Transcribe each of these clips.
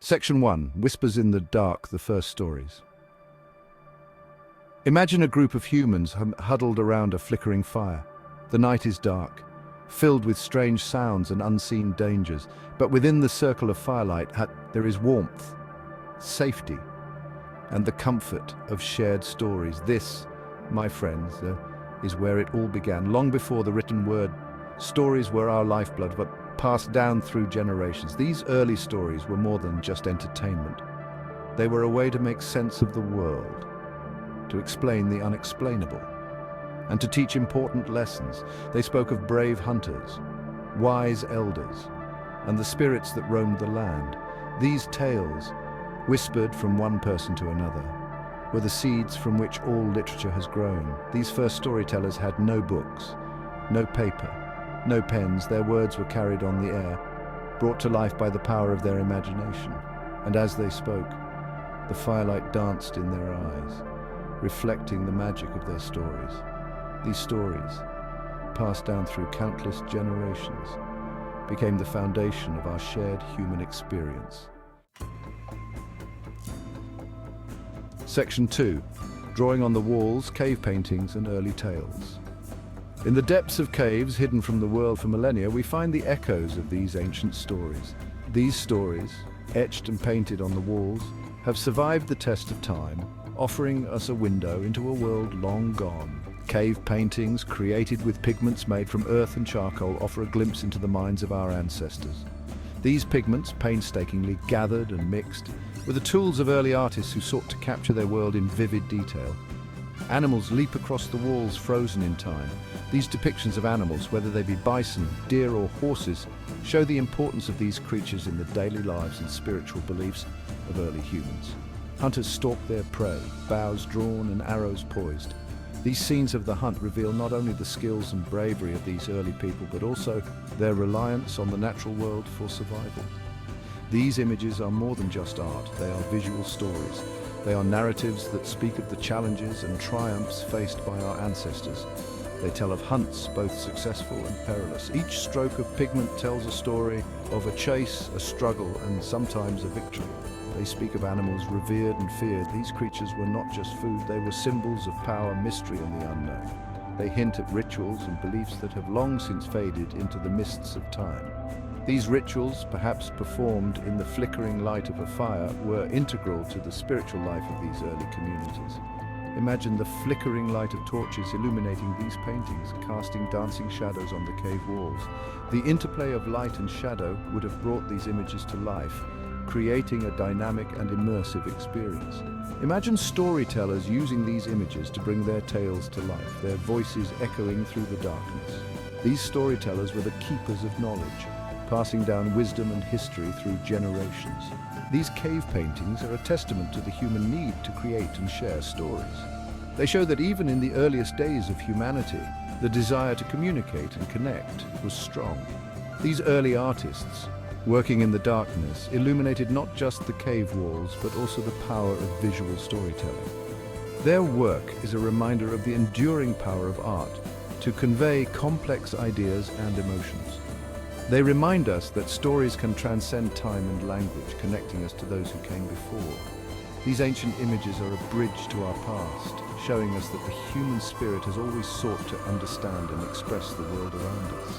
Section 1. Whispers in the Dark, the First Stories. Imagine a group of humans huddled around a flickering fire. The night is dark, filled with strange sounds and unseen dangers, but within the circle of firelight there is warmth, safety, and the comfort of shared stories. This, my friends, is where it all began. Long before the written word, stories were our lifeblood, but passed down through generations. These early stories were more than just entertainment. They were a way to make sense of the world, to explain the unexplainable, and to teach important lessons. They spoke of brave hunters, wise elders, and the spirits that roamed the land. These tales, whispered from one person to another, were the seeds from which all literature has grown. These first storytellers had no books, no paper, no pens. Their words were carried on the air, brought to life by the power of their imagination. And as they spoke, the firelight danced in their eyes, reflecting the magic of their stories. These stories, passed down through countless generations, became the foundation of our shared human experience. Section 2. Drawing on the walls, cave paintings and early tales. In the depths of caves hidden from the world for millennia, we find the echoes of these ancient stories. These stories, etched and painted on the walls, have survived the test of time, offering us a window into a world long gone. Cave paintings, created with pigments made from earth and charcoal, offer a glimpse into the minds of our ancestors. These pigments, painstakingly gathered and mixed, were the tools of early artists who sought to capture their world in vivid detail. Animals leap across the walls, frozen in time. These depictions of animals, whether they be bison, deer or horses, show the importance of these creatures in the daily lives and spiritual beliefs of early humans. Hunters stalk their prey, bows drawn and arrows poised. These scenes of the hunt reveal not only the skills and bravery of these early people, but also their reliance on the natural world for survival. These images are more than just art, they are visual stories. They are narratives that speak of the challenges and triumphs faced by our ancestors. They tell of hunts, both successful and perilous. Each stroke of pigment tells a story of a chase, a struggle, and sometimes a victory. They speak of animals revered and feared. These creatures were not just food, they were symbols of power, mystery, and the unknown. They hint at rituals and beliefs that have long since faded into the mists of time. These rituals, perhaps performed in the flickering light of a fire, were integral to the spiritual life of these early communities. Imagine the flickering light of torches illuminating these paintings, casting dancing shadows on the cave walls. The interplay of light and shadow would have brought these images to life, creating a dynamic and immersive experience. Imagine storytellers using these images to bring their tales to life, their voices echoing through the darkness. These storytellers were the keepers of knowledge, passing down wisdom and history through generations. These cave paintings are a testament to the human need to create and share stories. They show that even in the earliest days of humanity, the desire to communicate and connect was strong. These early artists, working in the darkness, illuminated not just the cave walls, but also the power of visual storytelling. Their work is a reminder of the enduring power of art to convey complex ideas and emotions. They remind us that stories can transcend time and language, connecting us to those who came before. These ancient images are a bridge to our past, showing us that the human spirit has always sought to understand and express the world around us.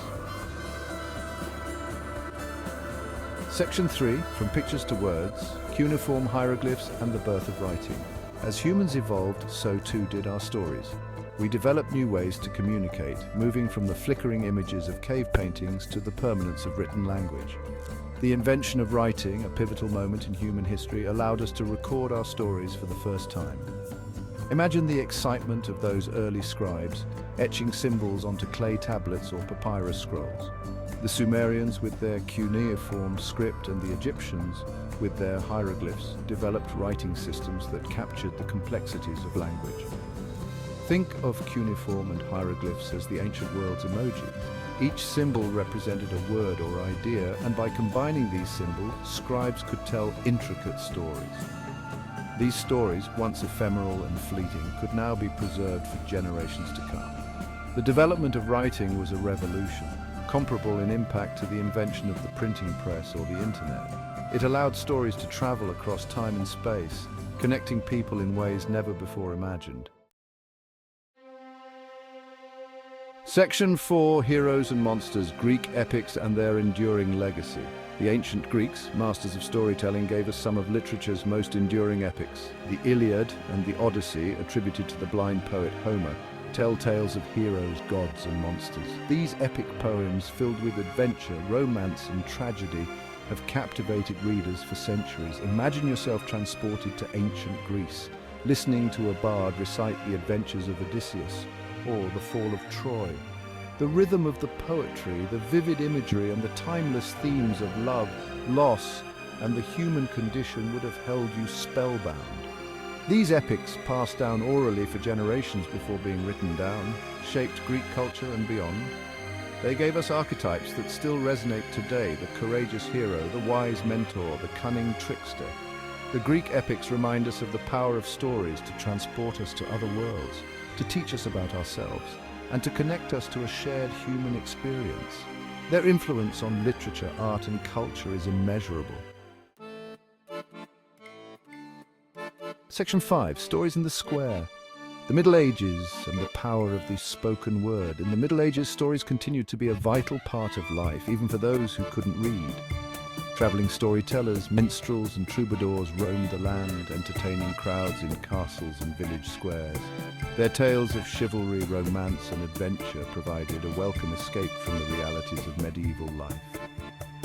Section 3, From Pictures to Words, Cuneiform Hieroglyphs and the Birth of Writing. As humans evolved, so too did our stories. We developed new ways to communicate, moving from the flickering images of cave paintings to the permanence of written language. The invention of writing, a pivotal moment in human history, allowed us to record our stories for the first time. Imagine the excitement of those early scribes, etching symbols onto clay tablets or papyrus scrolls. The Sumerians with their cuneiform script and the Egyptians with their hieroglyphs developed writing systems that captured the complexities of language. Think of cuneiform and hieroglyphs as the ancient world's emoji. Each symbol represented a word or idea, and by combining these symbols, scribes could tell intricate stories. These stories, once ephemeral and fleeting, could now be preserved for generations to come. The development of writing was a revolution, comparable in impact to the invention of the printing press or the internet. It allowed stories to travel across time and space, connecting people in ways never before imagined. Section 4, Heroes and Monsters, Greek Epics and Their Enduring Legacy. The ancient Greeks, masters of storytelling, gave us some of literature's most enduring epics. The Iliad and the Odyssey, attributed to the blind poet Homer, tell tales of heroes, gods and monsters. These epic poems, filled with adventure, romance and tragedy, have captivated readers for centuries. Imagine yourself transported to ancient Greece, listening to a bard recite the adventures of Odysseus or the fall of Troy. The rhythm of the poetry, the vivid imagery and the timeless themes of love, loss and the human condition would have held you spellbound. These epics, passed down orally for generations before being written down, shaped Greek culture and beyond. They gave us archetypes that still resonate today: the courageous hero, the wise mentor, the cunning trickster. The Greek epics remind us of the power of stories to transport us to other worlds, to teach us about ourselves, and to connect us to a shared human experience. Their influence on literature, art, and culture is immeasurable. Section 5, Stories in the Square. The Middle Ages and the power of the spoken word. In the Middle Ages, stories continued to be a vital part of life, even for those who couldn't read. Traveling storytellers, minstrels and troubadours roamed the land, entertaining crowds in castles and village squares. Their tales of chivalry, romance and adventure provided a welcome escape from the realities of medieval life.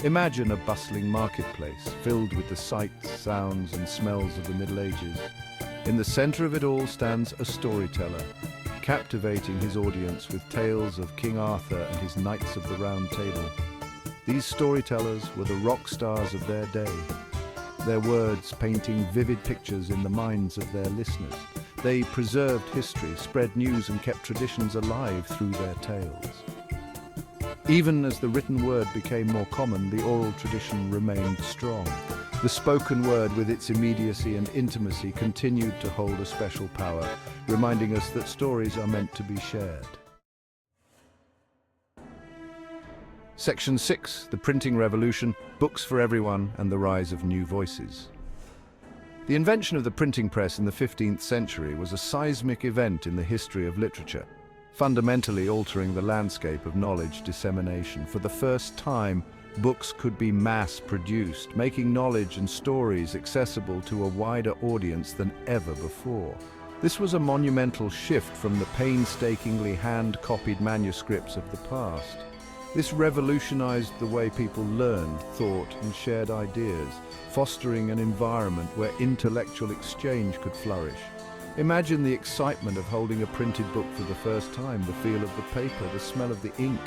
Imagine a bustling marketplace filled with the sights, sounds and smells of the Middle Ages. In the center of it all stands a storyteller, captivating his audience with tales of King Arthur and his Knights of the Round Table. These storytellers were the rock stars of their day, their words painting vivid pictures in the minds of their listeners. They preserved history, spread news and kept traditions alive through their tales. Even as the written word became more common, the oral tradition remained strong. The spoken word, with its immediacy and intimacy, continued to hold a special power, reminding us that stories are meant to be shared. Section 6, The Printing Revolution, Books for Everyone and the Rise of New Voices. The invention of the printing press in the 15th century was a seismic event in the history of literature, fundamentally altering the landscape of knowledge dissemination. For the first time, books could be mass-produced, making knowledge and stories accessible to a wider audience than ever before. This was a monumental shift from the painstakingly hand-copied manuscripts of the past. This revolutionized the way people learned, thought, and shared ideas, fostering an environment where intellectual exchange could flourish. Imagine the excitement of holding a printed book for the first time, the feel of the paper, the smell of the ink.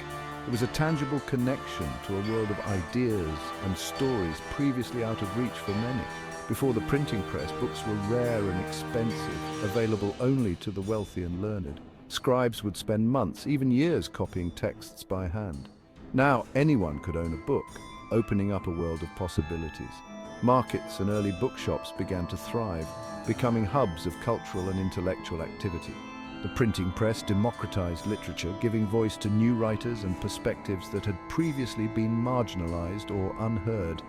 It was a tangible connection to a world of ideas and stories previously out of reach for many. Before the printing press, books were rare and expensive, available only to the wealthy and learned. Scribes would spend months, even years, copying texts by hand. Now anyone could own a book, opening up a world of possibilities. Markets and early bookshops began to thrive, becoming hubs of cultural and intellectual activity. The printing press democratized literature, giving voice to new writers and perspectives that had previously been marginalized or unheard.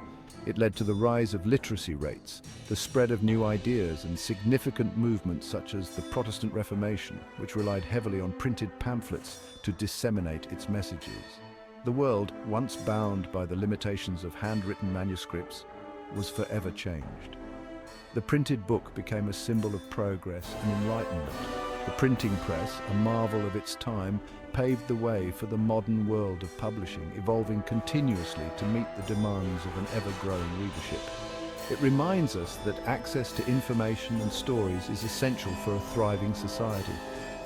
It led to the rise of literacy rates, the spread of new ideas, and significant movements such as the Protestant Reformation, which relied heavily on printed pamphlets to disseminate its messages. The world, once bound by the limitations of handwritten manuscripts, was forever changed. The printed book became a symbol of progress and enlightenment. The printing press, a marvel of its time, paved the way for the modern world of publishing, evolving continuously to meet the demands of an ever-growing readership. It reminds us that access to information and stories is essential for a thriving society,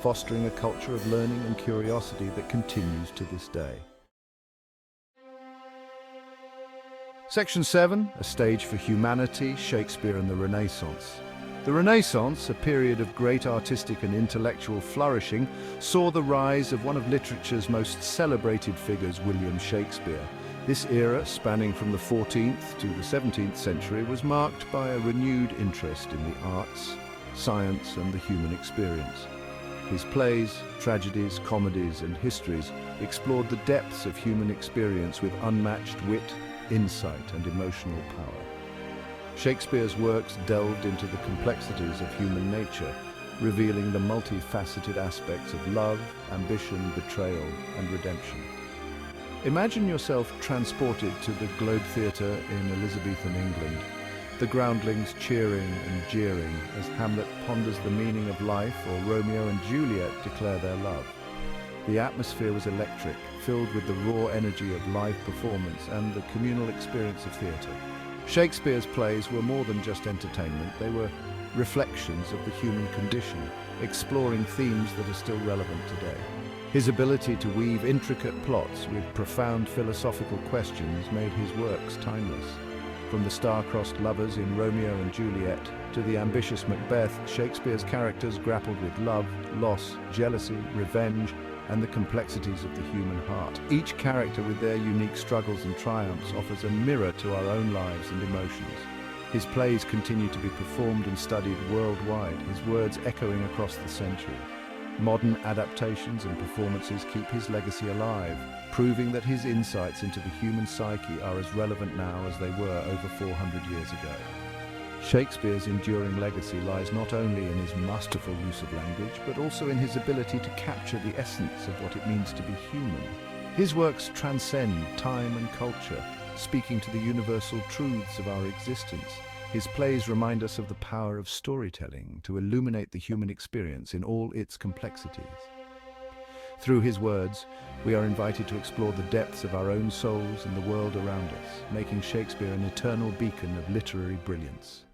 fostering a culture of learning and curiosity that continues to this day. Section 7, A Stage for Humanity, Shakespeare and the Renaissance. The Renaissance, a period of great artistic and intellectual flourishing, saw the rise of one of literature's most celebrated figures, William Shakespeare. This era, spanning from the 14th to the 17th century, was marked by a renewed interest in the arts, science and the human experience. His plays, tragedies, comedies and histories explored the depths of human experience with unmatched wit, insight and emotional power. Shakespeare's works delved into the complexities of human nature, revealing the multifaceted aspects of love, ambition, betrayal, and redemption. Imagine yourself transported to the Globe Theatre in Elizabethan England, the groundlings cheering and jeering as Hamlet ponders the meaning of life or Romeo and Juliet declare their love. The atmosphere was electric, filled with the raw energy of live performance and the communal experience of theatre. Shakespeare's plays were more than just entertainment, they were reflections of the human condition, exploring themes that are still relevant today. His ability to weave intricate plots with profound philosophical questions made his works timeless. From the star-crossed lovers in Romeo and Juliet to the ambitious Macbeth, Shakespeare's characters grappled with love, loss, jealousy, revenge, and the complexities of the human heart. Each character with their unique struggles and triumphs offers a mirror to our own lives and emotions. His plays continue to be performed and studied worldwide, his words echoing across the centuries. Modern adaptations and performances keep his legacy alive, proving that his insights into the human psyche are as relevant now as they were over 400 years ago. Shakespeare's enduring legacy lies not only in his masterful use of language, but also in his ability to capture the essence of what it means to be human. His works transcend time and culture, speaking to the universal truths of our existence. His plays remind us of the power of storytelling to illuminate the human experience in all its complexities. Through his words, we are invited to explore the depths of our own souls and the world around us, making Shakespeare an eternal beacon of literary brilliance.